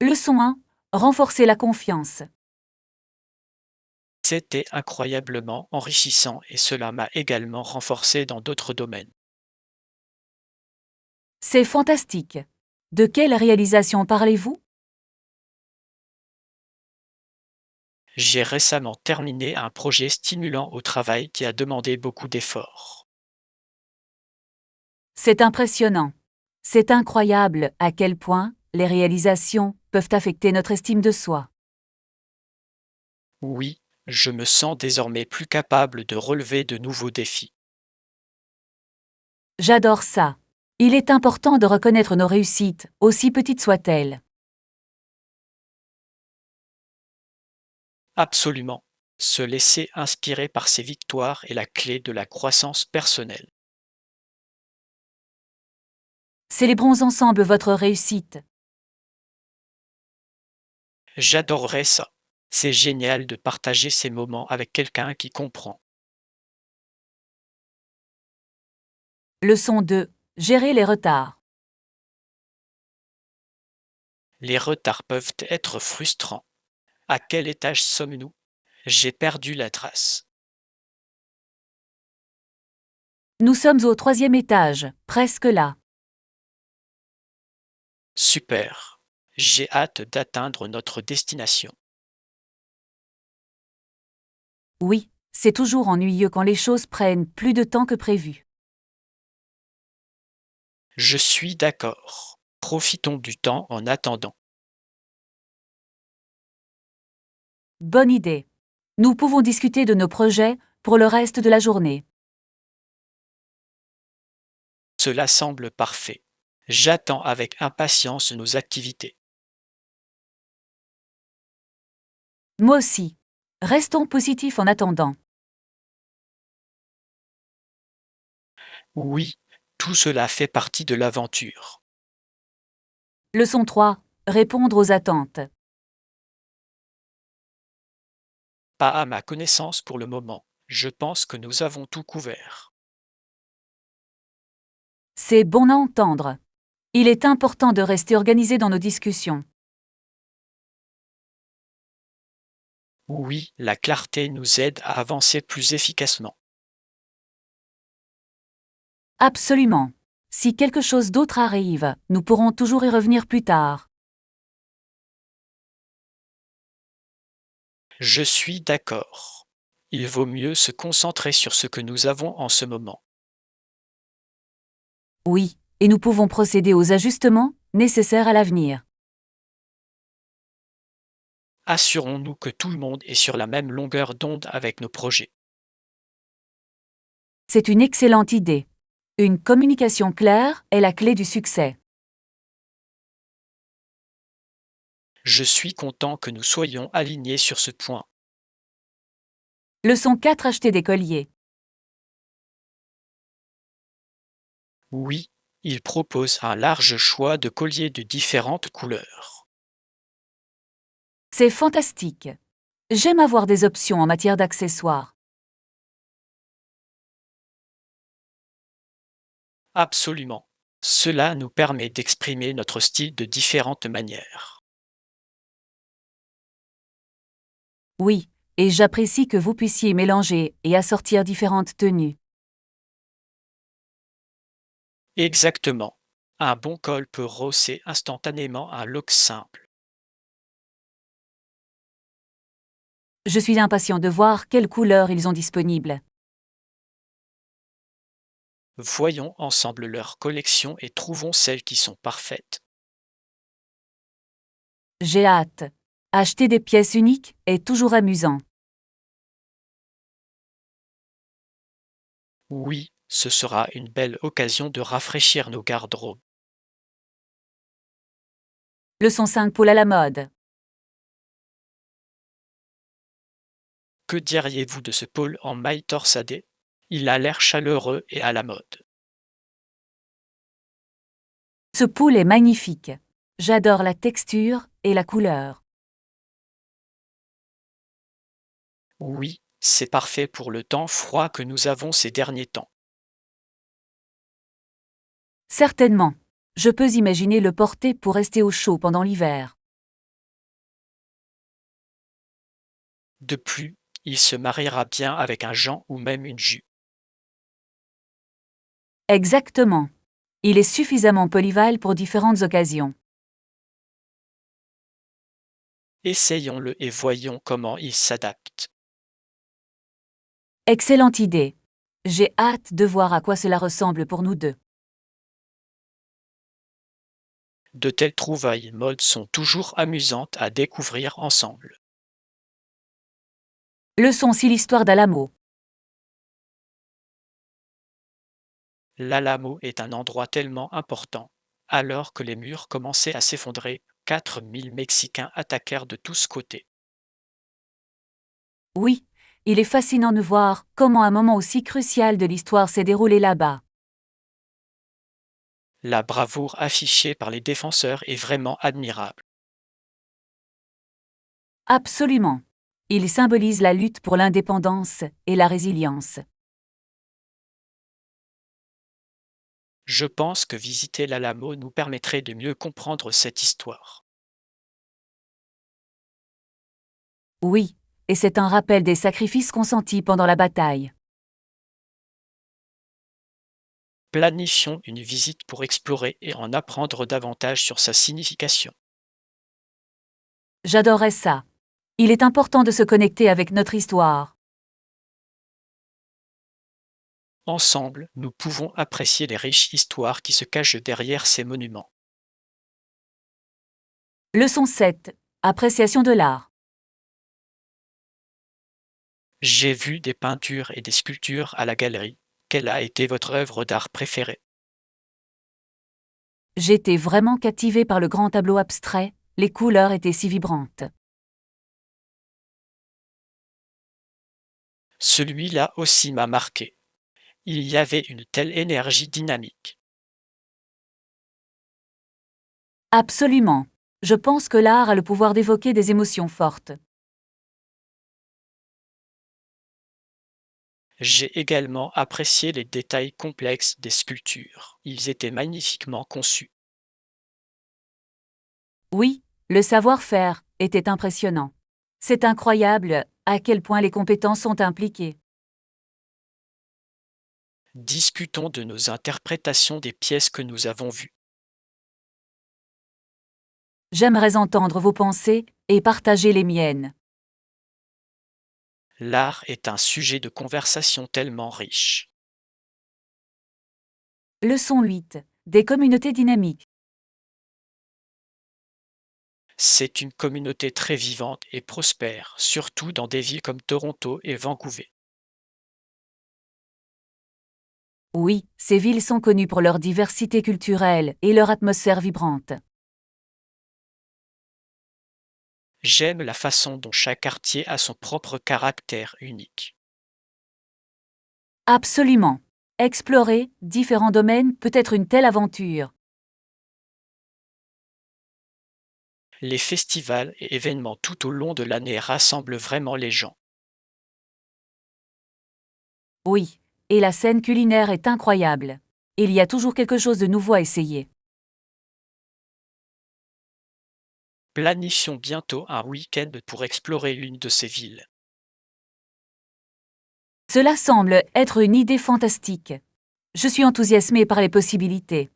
Leçon 1. Renforcer la confiance. C'était incroyablement enrichissant et cela m'a également renforcé dans d'autres domaines. C'est fantastique. De quelle réalisation parlez-vous? J'ai récemment terminé un projet stimulant au travail qui a demandé beaucoup d'efforts. C'est impressionnant. C'est incroyable à quel point les réalisations peuvent affecter notre estime de soi. Oui, je me sens désormais plus capable de relever de nouveaux défis. J'adore ça. Il est important de reconnaître nos réussites, aussi petites soient-elles. Absolument. Se laisser inspirer par ses victoires est la clé de la croissance personnelle. Célébrons ensemble votre réussite. J'adorerais ça. C'est génial de partager ces moments avec quelqu'un qui comprend. Leçon 2. Gérer les retards. Les retards peuvent être frustrants. À quel étage sommes-nous? J'ai perdu la trace. Nous sommes au 3e étage, presque là. Super. J'ai hâte d'atteindre notre destination. Oui, c'est toujours ennuyeux quand les choses prennent plus de temps que prévu. Je suis d'accord. Profitons du temps en attendant. Bonne idée. Nous pouvons discuter de nos projets pour le reste de la journée. Cela semble parfait. J'attends avec impatience nos activités. Moi aussi. Restons positifs en attendant. Oui, tout cela fait partie de l'aventure. Leçon 3. Répondre aux attentes. Pas à ma connaissance pour le moment. Je pense que nous avons tout couvert. C'est bon à entendre. Il est important de rester organisé dans nos discussions. Oui, la clarté nous aide à avancer plus efficacement. Absolument. Si quelque chose d'autre arrive, nous pourrons toujours y revenir plus tard. Je suis d'accord. Il vaut mieux se concentrer sur ce que nous avons en ce moment. Oui, et nous pouvons procéder aux ajustements nécessaires à l'avenir. Assurons-nous que tout le monde est sur la même longueur d'onde avec nos projets. C'est une excellente idée. Une communication claire est la clé du succès. Je suis content que nous soyons alignés sur ce point. Leçon 4. Acheter des colliers. Oui, il propose un large choix de colliers de différentes couleurs. C'est fantastique. J'aime avoir des options en matière d'accessoires. Absolument. Cela nous permet d'exprimer notre style de différentes manières. Oui, et j'apprécie que vous puissiez mélanger et assortir différentes tenues. Exactement. Un bon col peut rehausser instantanément un look simple. Je suis impatient de voir quelles couleurs ils ont disponibles. Voyons ensemble leur collection et trouvons celles qui sont parfaites. J'ai hâte. Acheter des pièces uniques est toujours amusant. Oui, ce sera une belle occasion de rafraîchir nos garde-robes. Leçon 5. Poule à la mode. Que diriez-vous de ce pôle en maille torsadée? Il a l'air chaleureux et à la mode. Ce pull est magnifique. J'adore la texture et la couleur. Oui, c'est parfait pour le temps froid que nous avons ces derniers temps. Certainement. Je peux imaginer le porter pour rester au chaud pendant l'hiver. De plus, il se mariera bien avec un Jean ou même une Ju. Exactement. Il est suffisamment polyvalent pour différentes occasions. Essayons-le et voyons comment il s'adapte. Excellente idée. J'ai hâte de voir à quoi cela ressemble pour nous deux. De telles trouvailles modes sont toujours amusantes à découvrir ensemble. Leçon si l'histoire d'Alamo. L'Alamo est un endroit tellement important. Alors que les murs commençaient à s'effondrer, 4000 Mexicains attaquèrent de tous côtés. Oui, il est fascinant de voir comment un moment aussi crucial de l'histoire s'est déroulé là-bas. La bravoure affichée par les défenseurs est vraiment admirable. Absolument. Il symbolise la lutte pour l'indépendance et la résilience. Je pense que visiter l'Alamo nous permettrait de mieux comprendre cette histoire. Oui, et c'est un rappel des sacrifices consentis pendant la bataille. Planifions une visite pour explorer et en apprendre davantage sur sa signification. J'adorerais ça. Il est important de se connecter avec notre histoire. Ensemble, nous pouvons apprécier les riches histoires qui se cachent derrière ces monuments. Leçon 7. Appréciation de l'art. J'ai vu des peintures et des sculptures à la galerie. Quelle a été votre œuvre d'art préférée? J'étais vraiment captivée par le grand tableau abstrait, les couleurs étaient si vibrantes. Celui-là aussi m'a marqué. Il y avait une telle énergie dynamique. Absolument. Je pense que l'art a le pouvoir d'évoquer des émotions fortes. J'ai également apprécié les détails complexes des sculptures. Ils étaient magnifiquement conçus. Oui, le savoir-faire était impressionnant. C'est incroyable à quel point les compétences sont impliquées. Discutons de nos interprétations des pièces que nous avons vues. J'aimerais entendre vos pensées et partager les miennes. L'art est un sujet de conversation tellement riche. Leçon 8. Des communautés dynamiques. C'est une communauté très vivante et prospère, surtout dans des villes comme Toronto et Vancouver. Oui, ces villes sont connues pour leur diversité culturelle et leur atmosphère vibrante. J'aime la façon dont chaque quartier a son propre caractère unique. Absolument. Explorer différents domaines peut être une telle aventure. Les festivals et événements tout au long de l'année rassemblent vraiment les gens. Oui, et la scène culinaire est incroyable. Il y a toujours quelque chose de nouveau à essayer. Planifions bientôt un week-end pour explorer l'une de ces villes. Cela semble être une idée fantastique. Je suis enthousiasmée par les possibilités.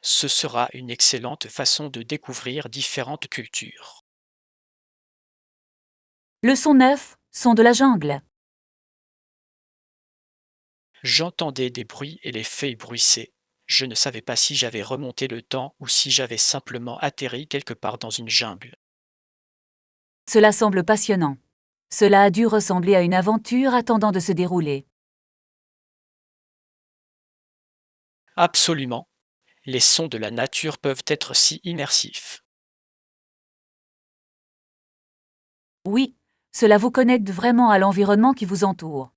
Ce sera une excellente façon de découvrir différentes cultures. Leçon 9. Son de la jungle. J'entendais des bruits et les feuilles bruissaient. Je ne savais pas si j'avais remonté le temps ou si j'avais simplement atterri quelque part dans une jungle. Cela semble passionnant. Cela a dû ressembler à une aventure attendant de se dérouler. Absolument. Les sons de la nature peuvent être si immersifs. Oui, cela vous connecte vraiment à l'environnement qui vous entoure.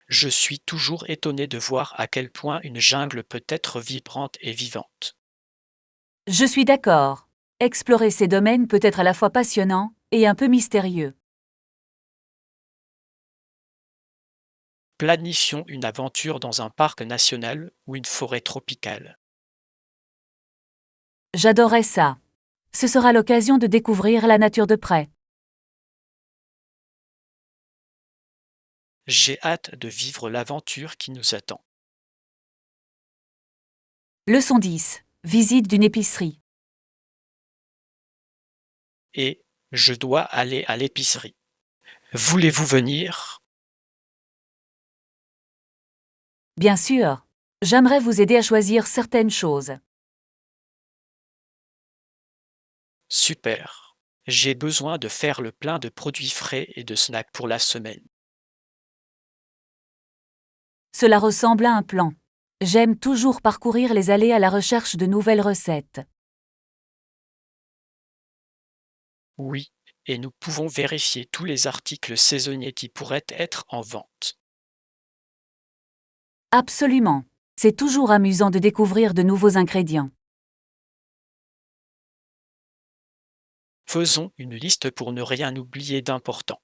Je suis toujours étonné de voir à quel point une jungle peut être vibrante et vivante. Je suis d'accord. Explorer ces domaines peut être à la fois passionnant et un peu mystérieux. Planifions une aventure dans un parc national ou une forêt tropicale. J'adorais ça. Ce sera l'occasion de découvrir la nature de près. J'ai hâte de vivre l'aventure qui nous attend. Leçon 10. Visite d'une épicerie. Et je dois aller à l'épicerie. Voulez-vous venir? Bien sûr, j'aimerais vous aider à choisir certaines choses. Super. J'ai besoin de faire le plein de produits frais et de snacks pour la semaine. Cela ressemble à un plan. J'aime toujours parcourir les allées à la recherche de nouvelles recettes. Oui, et nous pouvons vérifier tous les articles saisonniers qui pourraient être en vente. Absolument. C'est toujours amusant de découvrir de nouveaux ingrédients. Faisons une liste pour ne rien oublier d'important.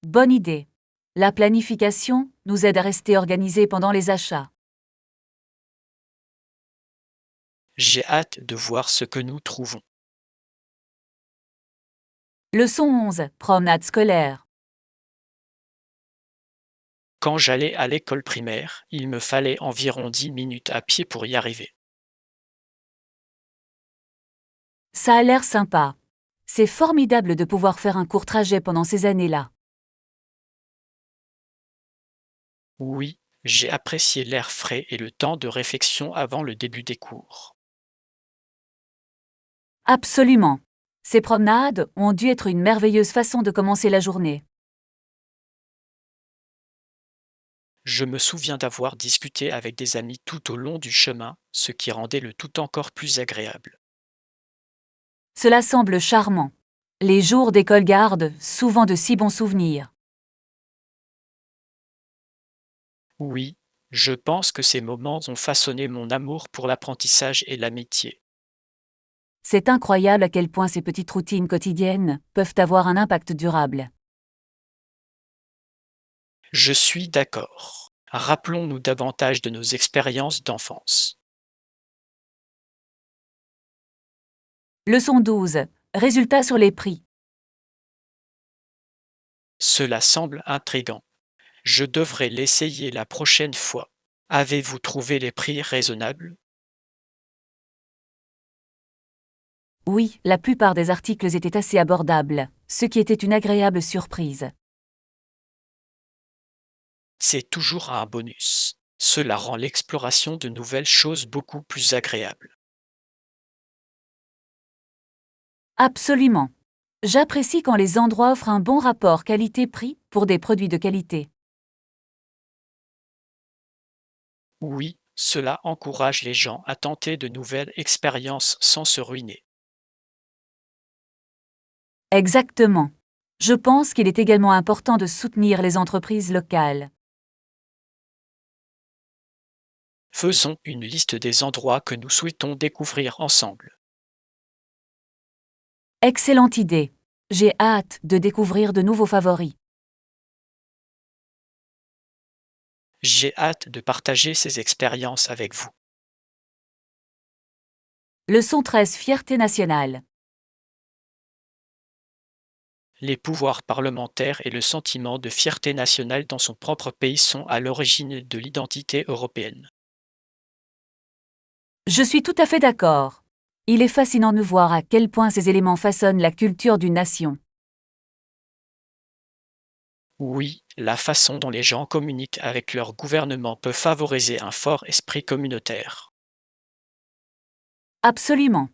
Bonne idée. La planification nous aide à rester organisés pendant les achats. J'ai hâte de voir ce que nous trouvons. Leçon 11. Promenade scolaire. Quand j'allais à l'école primaire, il me fallait environ 10 minutes à pied pour y arriver. Ça a l'air sympa. C'est formidable de pouvoir faire un court trajet pendant ces années-là. Oui, j'ai apprécié l'air frais et le temps de réflexion avant le début des cours. Absolument. Ces promenades ont dû être une merveilleuse façon de commencer la journée. Je me souviens d'avoir discuté avec des amis tout au long du chemin, ce qui rendait le tout encore plus agréable. Cela semble charmant. Les jours d'école gardent souvent de si bons souvenirs. Oui, je pense que ces moments ont façonné mon amour pour l'apprentissage et l'amitié. C'est incroyable à quel point ces petites routines quotidiennes peuvent avoir un impact durable. Je suis d'accord. Rappelons-nous davantage de nos expériences d'enfance. Leçon 12. Résultats sur les prix. Cela semble intrigant. Je devrais l'essayer la prochaine fois. Avez-vous trouvé les prix raisonnables? Oui, la plupart des articles étaient assez abordables, ce qui était une agréable surprise. C'est toujours un bonus. Cela rend l'exploration de nouvelles choses beaucoup plus agréable. Absolument. J'apprécie quand les endroits offrent un bon rapport qualité-prix pour des produits de qualité. Oui, cela encourage les gens à tenter de nouvelles expériences sans se ruiner. Exactement. Je pense qu'il est également important de soutenir les entreprises locales. Faisons une liste des endroits que nous souhaitons découvrir ensemble. Excellente idée. J'ai hâte de découvrir de nouveaux favoris. J'ai hâte de partager ces expériences avec vous. Leçon 13. Fierté nationale. Les pouvoirs parlementaires et le sentiment de fierté nationale dans son propre pays sont à l'origine de l'identité européenne. Je suis tout à fait d'accord. Il est fascinant de voir à quel point ces éléments façonnent la culture d'une nation. Oui, la façon dont les gens communiquent avec leur gouvernement peut favoriser un fort esprit communautaire. Absolument.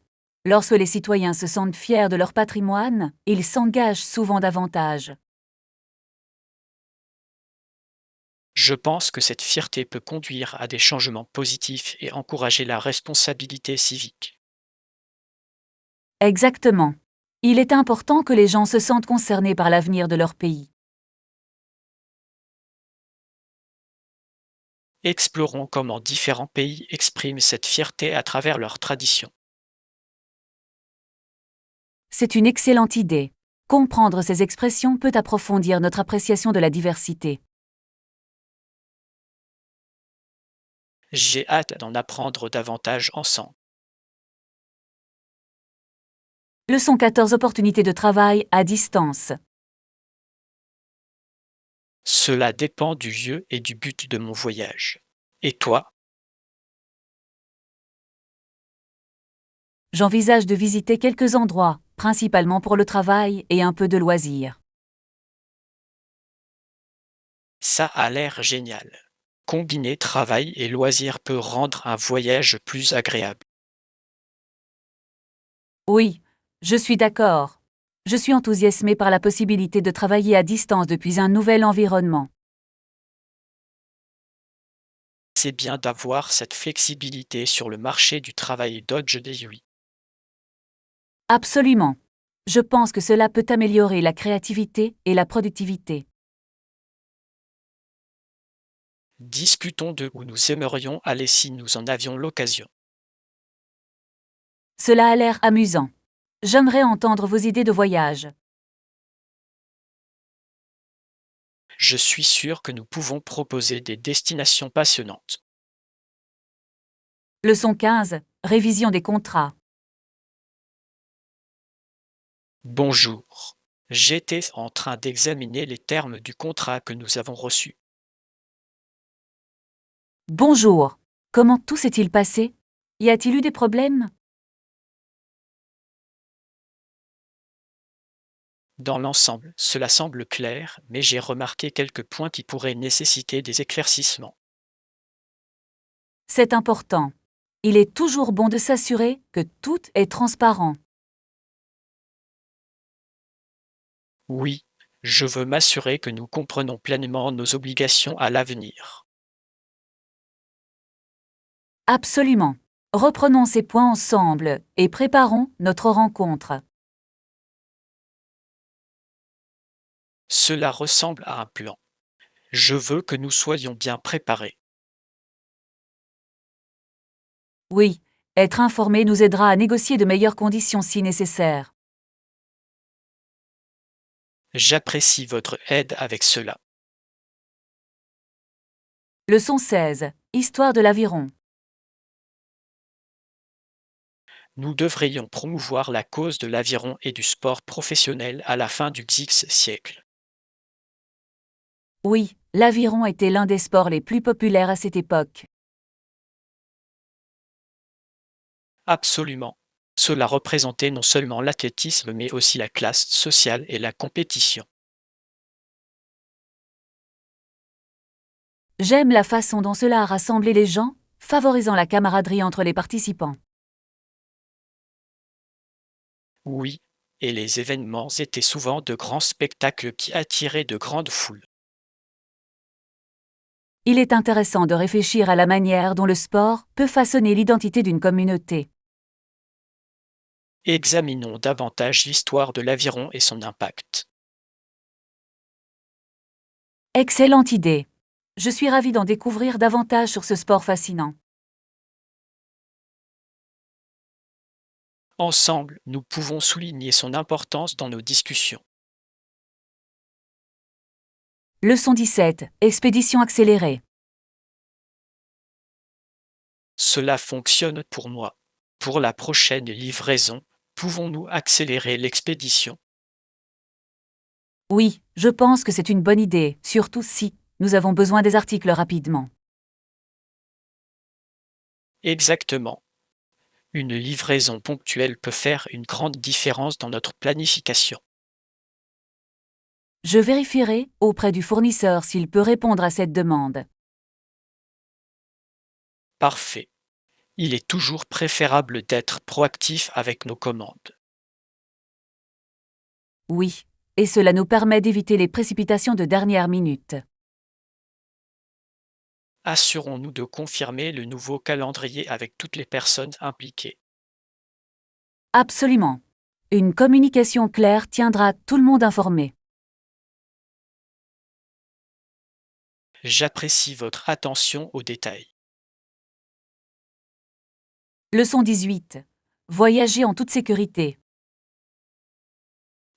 Lorsque les citoyens se sentent fiers de leur patrimoine, ils s'engagent souvent davantage. Je pense que cette fierté peut conduire à des changements positifs et encourager la responsabilité civique. Exactement. Il est important que les gens se sentent concernés par l'avenir de leur pays. Explorons comment différents pays expriment cette fierté à travers leurs traditions. C'est une excellente idée. Comprendre ces expressions peut approfondir notre appréciation de la diversité. J'ai hâte d'en apprendre davantage ensemble. Leçon 14. Opportunités de travail à distance. Cela dépend du lieu et du but de mon voyage. Et toi? J'envisage de visiter quelques endroits, principalement pour le travail et un peu de loisirs. Ça a l'air génial. Combiner travail et loisirs peut rendre un voyage plus agréable. Oui, je suis d'accord. Je suis enthousiasmée par la possibilité de travailler à distance depuis un nouvel environnement. C'est bien d'avoir cette flexibilité sur le marché du travail Dodge DUI. Absolument. Je pense que cela peut améliorer la créativité et la productivité. Discutons de où nous aimerions aller si nous en avions l'occasion. Cela a l'air amusant. J'aimerais entendre vos idées de voyage. Je suis sûr que nous pouvons proposer des destinations passionnantes. Leçon 15. Révision des contrats. Bonjour. J'étais en train d'examiner les termes du contrat que nous avons reçu. Bonjour. Comment tout s'est-il passé? Y a-t-il eu des problèmes? Dans l'ensemble, cela semble clair, mais j'ai remarqué quelques points qui pourraient nécessiter des éclaircissements. C'est important. Il est toujours bon de s'assurer que tout est transparent. Oui, je veux m'assurer que nous comprenons pleinement nos obligations à l'avenir. Absolument. Reprenons ces points ensemble et préparons notre rencontre. Cela ressemble à un plan. Je veux que nous soyons bien préparés. Oui, être informé nous aidera à négocier de meilleures conditions si nécessaire. J'apprécie votre aide avec cela. Leçon 16. Histoire de l'aviron. Nous devrions promouvoir la cause de l'aviron et du sport professionnel à la fin du X siècle. Oui, l'aviron était l'un des sports les plus populaires à cette époque. Absolument. Cela représentait non seulement l'athlétisme mais aussi la classe sociale et la compétition. J'aime la façon dont cela a rassemblé les gens, favorisant la camaraderie entre les participants. Oui, et les événements étaient souvent de grands spectacles qui attiraient de grandes foules. Il est intéressant de réfléchir à la manière dont le sport peut façonner l'identité d'une communauté. Examinons davantage l'histoire de l'aviron et son impact. Excellente idée. Je suis ravie d'en découvrir davantage sur ce sport fascinant. Ensemble, nous pouvons souligner son importance dans nos discussions. Leçon 17. Expédition accélérée. Cela fonctionne pour moi. Pour la prochaine livraison, pouvons-nous accélérer l'expédition? Oui, je pense que c'est une bonne idée, surtout si nous avons besoin des articles rapidement. Exactement. Une livraison ponctuelle peut faire une grande différence dans notre planification. Je vérifierai auprès du fournisseur s'il peut répondre à cette demande. Parfait. Il est toujours préférable d'être proactif avec nos commandes. Oui, et cela nous permet d'éviter les précipitations de dernière minute. Assurons-nous de confirmer le nouveau calendrier avec toutes les personnes impliquées. Absolument. Une communication claire tiendra tout le monde informé. J'apprécie votre attention aux détails. Leçon 18. Voyager en toute sécurité.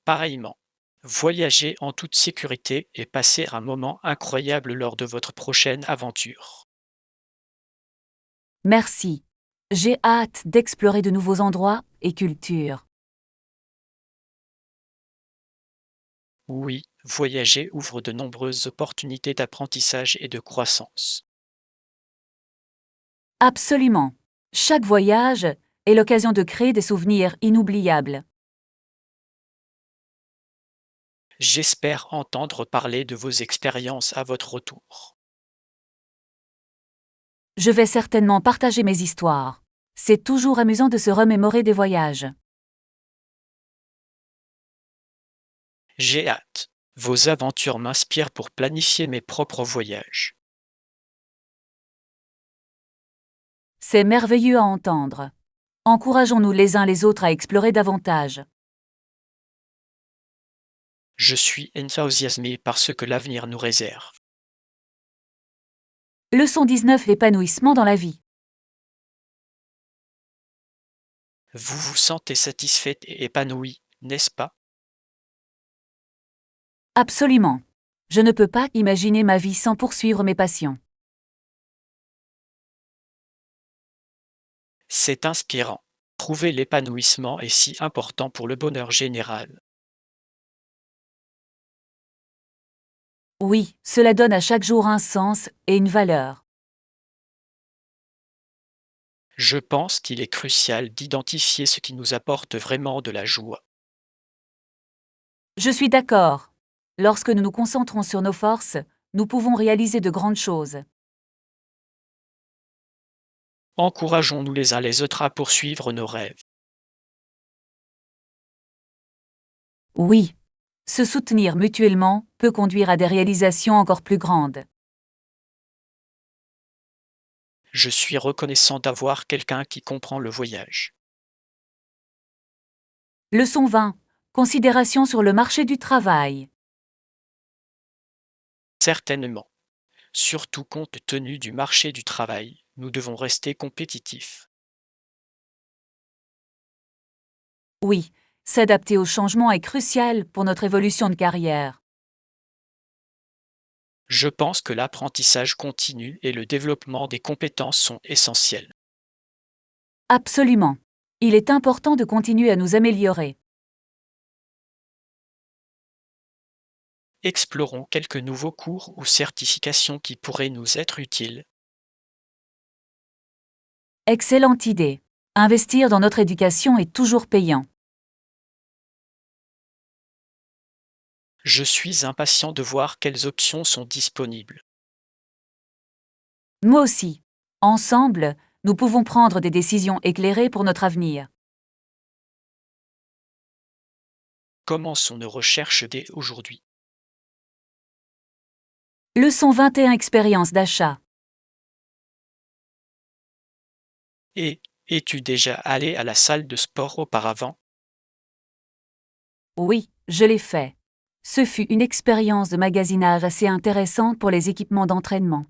Pareillement, voyagez en toute sécurité et passez un moment incroyable lors de votre prochaine aventure. Merci. J'ai hâte d'explorer de nouveaux endroits et cultures. Oui, voyager ouvre de nombreuses opportunités d'apprentissage et de croissance. Absolument. Chaque voyage est l'occasion de créer des souvenirs inoubliables. J'espère entendre parler de vos expériences à votre retour. Je vais certainement partager mes histoires. C'est toujours amusant de se remémorer des voyages. J'ai hâte. Vos aventures m'inspirent pour planifier mes propres voyages. C'est merveilleux à entendre. Encourageons-nous les uns les autres à explorer davantage. Je suis enthousiasmé par ce que l'avenir nous réserve. Leçon 19. L'épanouissement dans la vie. Vous vous sentez satisfaite et épanouie, n'est-ce pas? Absolument. Je ne peux pas imaginer ma vie sans poursuivre mes passions. C'est inspirant. Trouver l'épanouissement est si important pour le bonheur général. Oui, cela donne à chaque jour un sens et une valeur. Je pense qu'il est crucial d'identifier ce qui nous apporte vraiment de la joie. Je suis d'accord. Lorsque nous nous concentrons sur nos forces, nous pouvons réaliser de grandes choses. Encourageons-nous les uns les autres à poursuivre nos rêves. Oui. Se soutenir mutuellement peut conduire à des réalisations encore plus grandes. Je suis reconnaissant d'avoir quelqu'un qui comprend le voyage. Leçon 20. Considération sur le marché du travail. Certainement. Surtout compte tenu du marché du travail, nous devons rester compétitifs. Oui, s'adapter au changement est crucial pour notre évolution de carrière. Je pense que l'apprentissage continu et le développement des compétences sont essentiels. Absolument. Il est important de continuer à nous améliorer. Explorons quelques nouveaux cours ou certifications qui pourraient nous être utiles. Excellente idée. Investir dans notre éducation est toujours payant. Je suis impatient de voir quelles options sont disponibles. Moi aussi. Ensemble, nous pouvons prendre des décisions éclairées pour notre avenir. Commençons nos recherches dès aujourd'hui. Leçon 21. Expérience d'achat. Et es-tu déjà allé à la salle de sport auparavant? Oui, je l'ai fait. Ce fut une expérience de magasinage assez intéressante pour les équipements d'entraînement.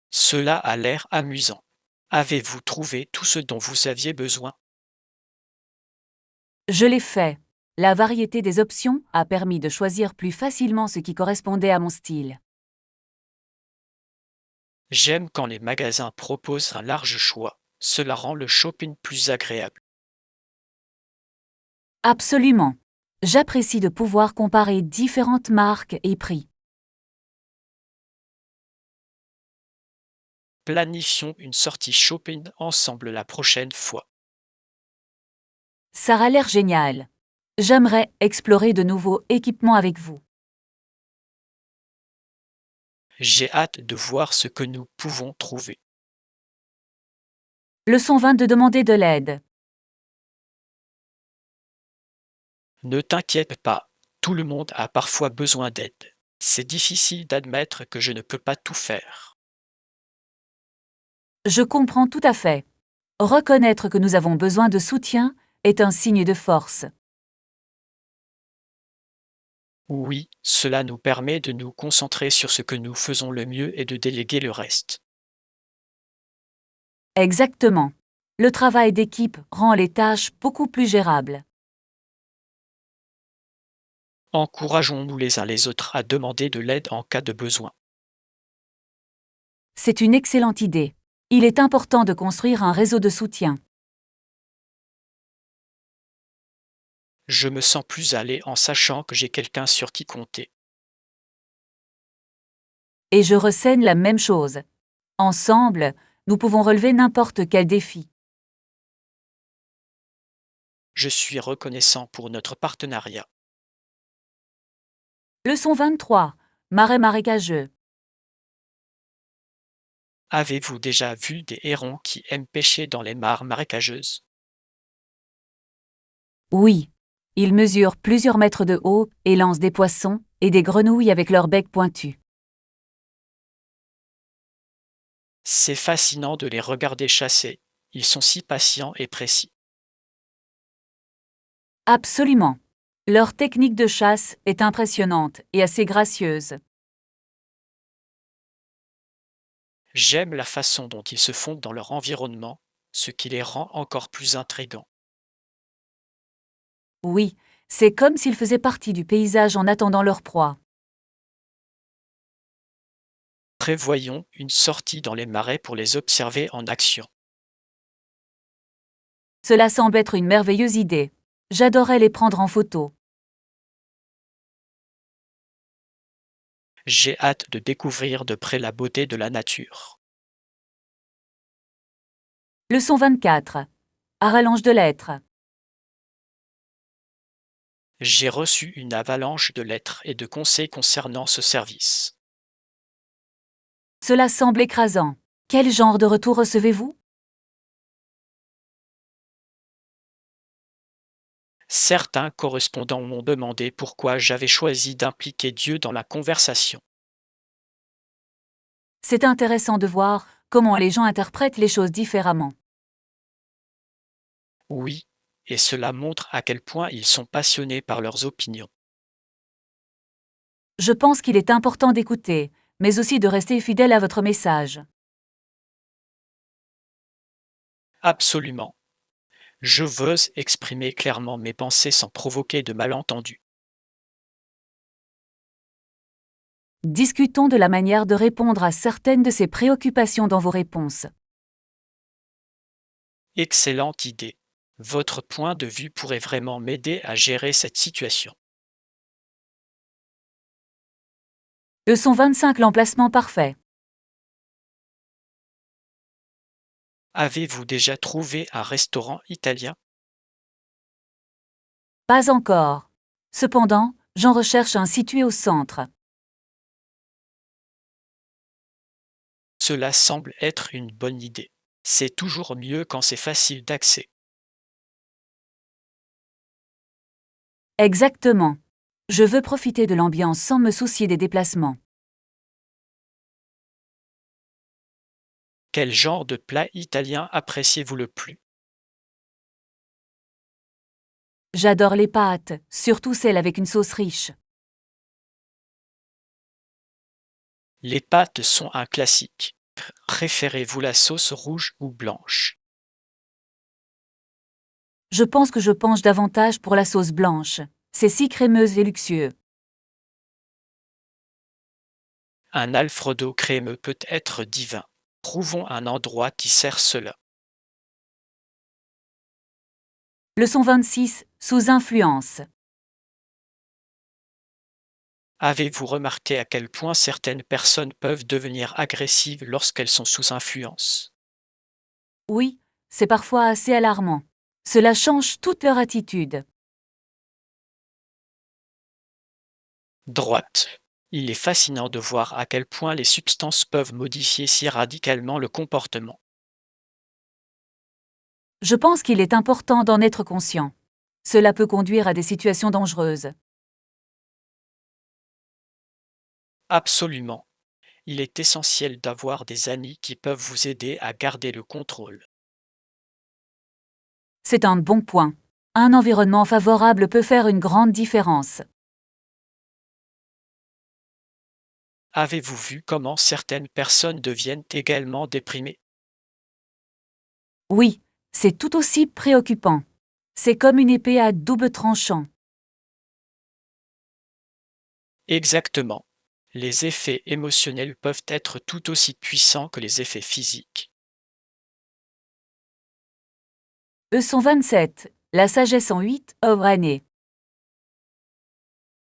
Cela a l'air amusant. Avez-vous trouvé tout ce dont vous aviez besoin? Je l'ai fait. La variété des options a permis de choisir plus facilement ce qui correspondait à mon style. J'aime quand les magasins proposent un large choix. Cela rend le shopping plus agréable. Absolument. J'apprécie de pouvoir comparer différentes marques et prix. Planifions une sortie shopping ensemble la prochaine fois. Ça a l'air génial. J'aimerais explorer de nouveaux équipements avec vous. J'ai hâte de voir ce que nous pouvons trouver. Leçon 20. De demander de l'aide. Ne t'inquiète pas, tout le monde a parfois besoin d'aide. C'est difficile d'admettre que je ne peux pas tout faire. Je comprends tout à fait. Reconnaître que nous avons besoin de soutien est un signe de force. Oui, cela nous permet de nous concentrer sur ce que nous faisons le mieux et de déléguer le reste. Exactement. Le travail d'équipe rend les tâches beaucoup plus gérables. Encourageons-nous les uns les autres à demander de l'aide en cas de besoin. C'est une excellente idée. Il est important de construire un réseau de soutien. Je me sens plus allé en sachant que j'ai quelqu'un sur qui compter. Et je ressens la même chose. Ensemble, nous pouvons relever n'importe quel défi. Je suis reconnaissant pour notre partenariat. Leçon 23. Marais marécageux. Avez-vous déjà vu des hérons qui aiment pêcher dans les mares marécageuses? Oui. Ils mesurent plusieurs mètres de haut et lancent des poissons et des grenouilles avec leur bec pointu. C'est fascinant de les regarder chasser. Ils sont si patients et précis. Absolument. Leur technique de chasse est impressionnante et assez gracieuse. J'aime la façon dont ils se fondent dans leur environnement, ce qui les rend encore plus intrigants. Oui, c'est comme s'ils faisaient partie du paysage en attendant leur proie. Prévoyons une sortie dans les marais pour les observer en action. Cela semble être une merveilleuse idée. J'adorais les prendre en photo. J'ai hâte de découvrir de près la beauté de la nature. Leçon 24. Avalanche de lettres. J'ai reçu une avalanche de lettres et de conseils concernant ce service. Cela semble écrasant. Quel genre de retour recevez-vous? Certains correspondants m'ont demandé pourquoi j'avais choisi d'impliquer Dieu dans la conversation. C'est intéressant de voir comment les gens interprètent les choses différemment. Oui, et cela montre à quel point ils sont passionnés par leurs opinions. Je pense qu'il est important d'écouter, mais aussi de rester fidèle à votre message. Absolument. Je veux exprimer clairement mes pensées sans provoquer de malentendus. Discutons de la manière de répondre à certaines de ces préoccupations dans vos réponses. Excellente idée. Votre point de vue pourrait vraiment m'aider à gérer cette situation. Leçon 25. L'emplacement parfait. Avez-vous déjà trouvé un restaurant italien? Pas encore. Cependant, j'en recherche un situé au centre. Cela semble être une bonne idée. C'est toujours mieux quand c'est facile d'accès. Exactement. Je veux profiter de l'ambiance sans me soucier des déplacements. Quel genre de plat italien appréciez-vous le plus? J'adore les pâtes, surtout celles avec une sauce riche. Les pâtes sont un classique. Préférez-vous la sauce rouge ou blanche? Je pense que je penche davantage pour la sauce blanche. C'est si crémeuse et luxueux. Un Alfredo crémeux peut être divin. Trouvons un endroit qui sert cela. Leçon 26. Sous influence. Avez-vous remarqué à quel point certaines personnes peuvent devenir agressives lorsqu'elles sont sous influence? Oui, c'est parfois assez alarmant. Cela change toute leur attitude. Droite. Il est fascinant de voir à quel point les substances peuvent modifier si radicalement le comportement. Je pense qu'il est important d'en être conscient. Cela peut conduire à des situations dangereuses. Absolument. Il est essentiel d'avoir des amis qui peuvent vous aider à garder le contrôle. C'est un bon point. Un environnement favorable peut faire une grande différence. Avez-vous vu comment certaines personnes deviennent également déprimées? Oui, c'est tout aussi préoccupant. C'est comme une épée à double tranchant. Exactement. Les effets émotionnels peuvent être tout aussi puissants que les effets physiques. Leçon 27. La sagesse en 8 œuvres années.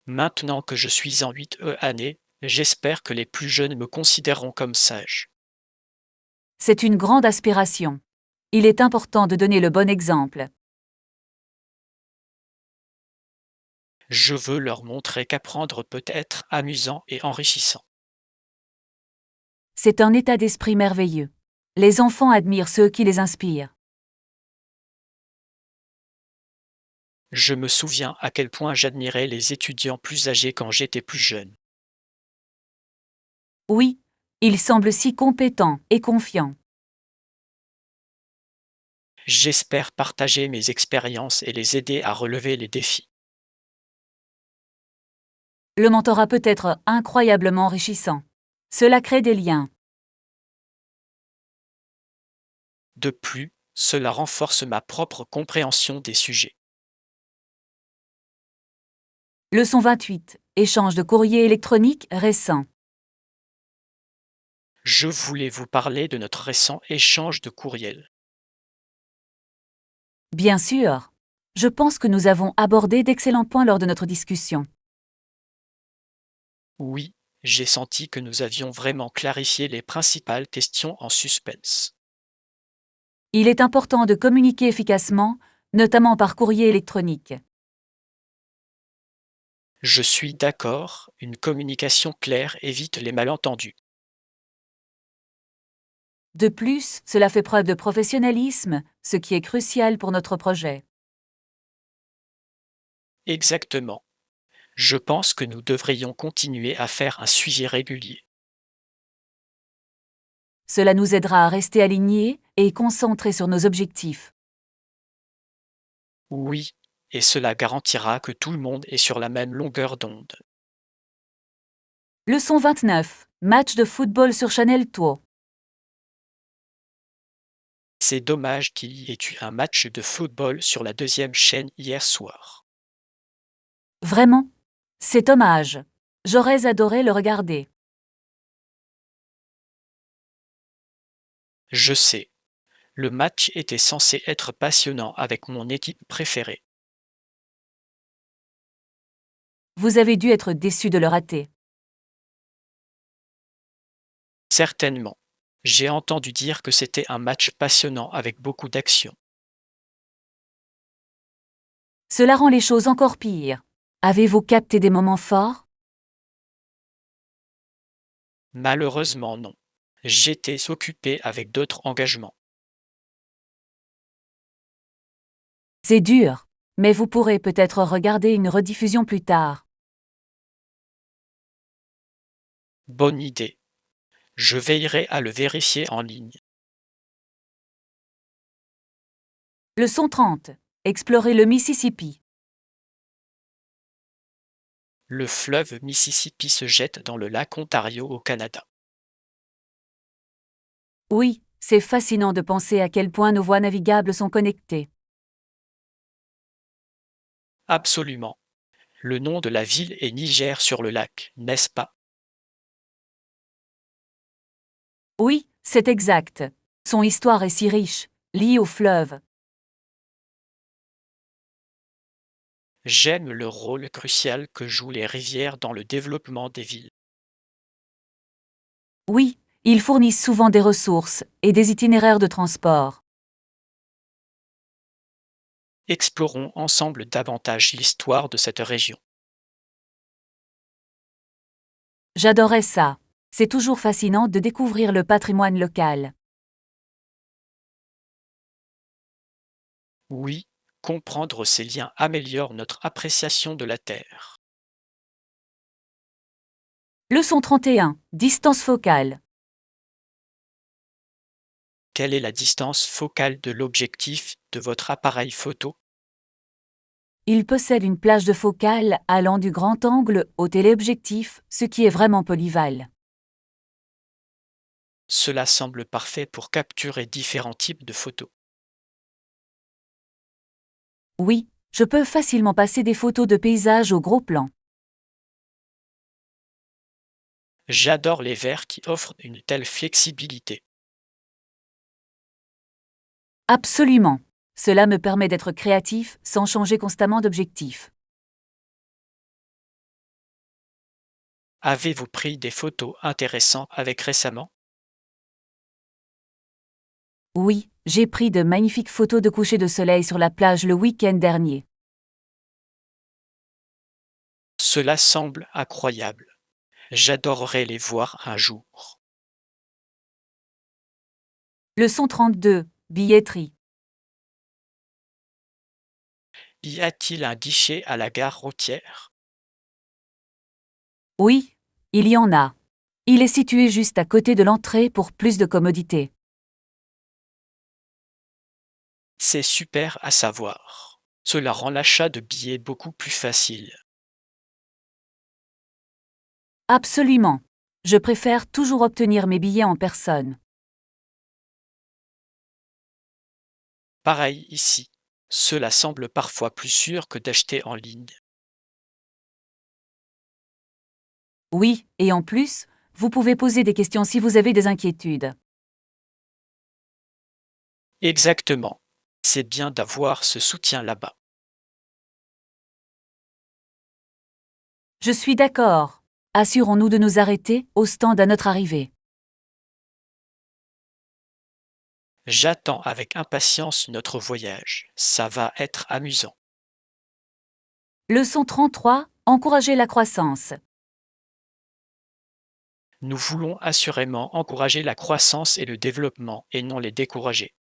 Maintenant que je suis en 8e année, j'espère que les plus jeunes me considéreront comme sage. C'est une grande aspiration. Il est important de donner le bon exemple. Je veux leur montrer qu'apprendre peut être amusant et enrichissant. C'est un état d'esprit merveilleux. Les enfants admirent ceux qui les inspirent. Je me souviens à quel point j'admirais les étudiants plus âgés quand j'étais plus jeune. Oui, ils semblent si compétents et confiants. J'espère partager mes expériences et les aider à relever les défis. Le mentorat peut être incroyablement enrichissant. Cela crée des liens. De plus, cela renforce ma propre compréhension des sujets. Leçon 28. Échange de courrier électronique récent. Je voulais vous parler de notre récent échange de courriel. Bien sûr. Je pense que nous avons abordé d'excellents points lors de notre discussion. Oui, j'ai senti que nous avions vraiment clarifié les principales questions en suspense. Il est important de communiquer efficacement, notamment par courrier électronique. Je suis d'accord, une communication claire évite les malentendus. De plus, cela fait preuve de professionnalisme, ce qui est crucial pour notre projet. Exactement. Je pense que nous devrions continuer à faire un suivi régulier. Cela nous aidera à rester alignés et concentrés sur nos objectifs. Oui, et cela garantira que tout le monde est sur la même longueur d'onde. Leçon 29. Match de football sur Channel Tour. C'est dommage qu'il y ait eu un match de football sur la deuxième chaîne hier soir. Vraiment? C'est hommage. J'aurais adoré le regarder. Je sais, le match était censé être passionnant avec mon équipe préférée. Vous avez dû être déçu de le rater. Certainement. J'ai entendu dire que c'était un match passionnant avec beaucoup d'action. Cela rend les choses encore pires. Avez-vous capté des moments forts? Malheureusement non. J'étais occupé avec d'autres engagements. C'est dur, mais vous pourrez peut-être regarder une rediffusion plus tard. Bonne idée. Je veillerai à le vérifier en ligne. Leçon 30. Explorer le Mississippi. Le fleuve Mississippi se jette dans le lac Ontario au Canada. Oui, c'est fascinant de penser à quel point nos voies navigables sont connectées. Absolument. Le nom de la ville est Niger sur le lac, n'est-ce pas? Oui, c'est exact. Son histoire est si riche, liée au fleuve. J'aime le rôle crucial que jouent les rivières dans le développement des villes. Oui, ils fournissent souvent des ressources et des itinéraires de transport. Explorons ensemble davantage l'histoire de cette région. J'adorais ça. C'est toujours fascinant de découvrir le patrimoine local. Oui, comprendre ces liens améliore notre appréciation de la Terre. Leçon 31. Distance focale. Quelle est la distance focale de l'objectif de votre appareil photo? Il possède une plage de focale allant du grand angle au téléobjectif, ce qui est vraiment polyvalent. Cela semble parfait pour capturer différents types de photos. Oui, je peux facilement passer des photos de paysages au gros plan. J'adore les verres qui offrent une telle flexibilité. Absolument. Cela me permet d'être créatif sans changer constamment d'objectif. Avez-vous pris des photos intéressantes avec récemment? Oui, j'ai pris de magnifiques photos de coucher de soleil sur la plage le week-end dernier. Cela semble incroyable. J'adorerais les voir un jour. Leçon 32. Billetterie. Y a-t-il un guichet à la gare routière? Oui, il y en a. Il est situé juste à côté de l'entrée pour plus de commodité. C'est super à savoir. Cela rend l'achat de billets beaucoup plus facile. Absolument. Je préfère toujours obtenir mes billets en personne. Pareil ici. Cela semble parfois plus sûr que d'acheter en ligne. Oui, et en plus, vous pouvez poser des questions si vous avez des inquiétudes. Exactement. C'est bien d'avoir ce soutien là-bas. Je suis d'accord. Assurons-nous de nous arrêter au stand à notre arrivée. J'attends avec impatience notre voyage. Ça va être amusant. Leçon 33. Encourager la croissance. Nous voulons assurément encourager la croissance et le développement et non les décourager.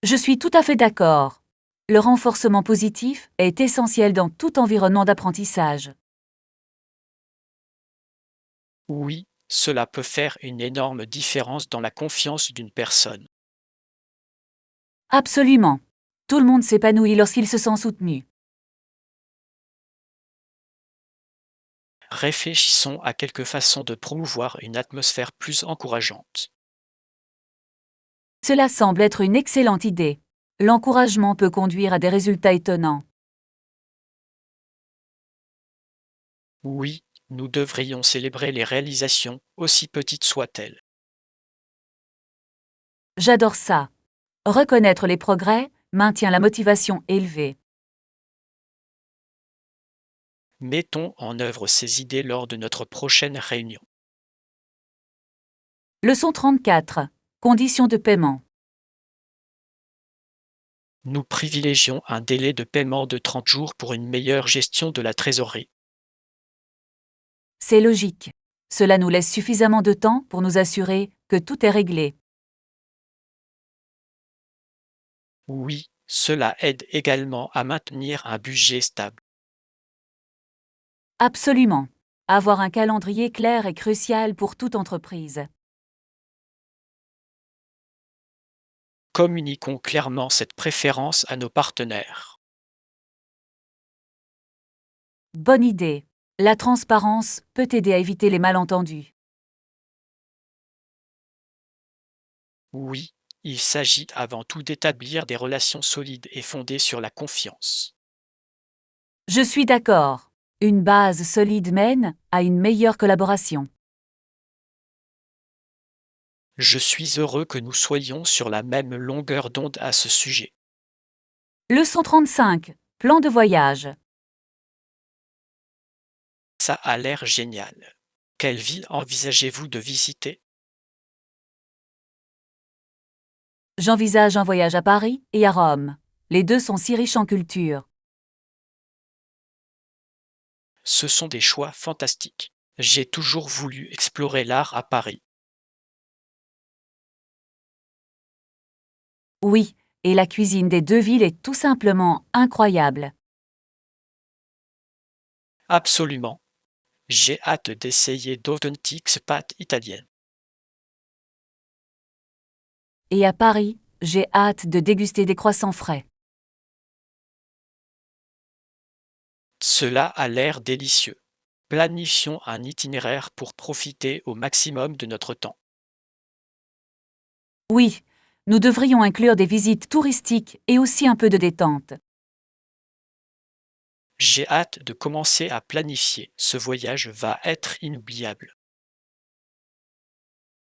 Je suis tout à fait d'accord. Le renforcement positif est essentiel dans tout environnement d'apprentissage. Oui, cela peut faire une énorme différence dans la confiance d'une personne. Absolument. Tout le monde s'épanouit lorsqu'il se sent soutenu. Réfléchissons à quelques façons de promouvoir une atmosphère plus encourageante. Cela semble être une excellente idée. L'encouragement peut conduire à des résultats étonnants. Oui, nous devrions célébrer les réalisations, aussi petites soient-elles. J'adore ça. Reconnaître les progrès maintient la motivation élevée. Mettons en œuvre ces idées lors de notre prochaine réunion. Leçon 34. Conditions de paiement. Nous privilégions un délai de paiement de 30 jours pour une meilleure gestion de la trésorerie. C'est logique. Cela nous laisse suffisamment de temps pour nous assurer que tout est réglé. Oui, cela aide également à maintenir un budget stable. Absolument. Avoir un calendrier clair est crucial pour toute entreprise. Communiquons clairement cette préférence à nos partenaires. Bonne idée. La transparence peut aider à éviter les malentendus. Oui, il s'agit avant tout d'établir des relations solides et fondées sur la confiance. Je suis d'accord. Une base solide mène à une meilleure collaboration. Je suis heureux que nous soyons sur la même longueur d'onde à ce sujet. Leçon 35. Plan de voyage. Ça a l'air génial. Quelle ville envisagez-vous de visiter? J'envisage un voyage à Paris et à Rome. Les deux sont si riches en culture. Ce sont des choix fantastiques. J'ai toujours voulu explorer l'art à Paris. Oui, et la cuisine des deux villes est tout simplement incroyable. Absolument. J'ai hâte d'essayer d'authentiques pâtes italiennes. Et à Paris, j'ai hâte de déguster des croissants frais. Cela a l'air délicieux. Planifions un itinéraire pour profiter au maximum de notre temps. Oui, nous devrions inclure des visites touristiques et aussi un peu de détente. J'ai hâte de commencer à planifier. Ce voyage va être inoubliable.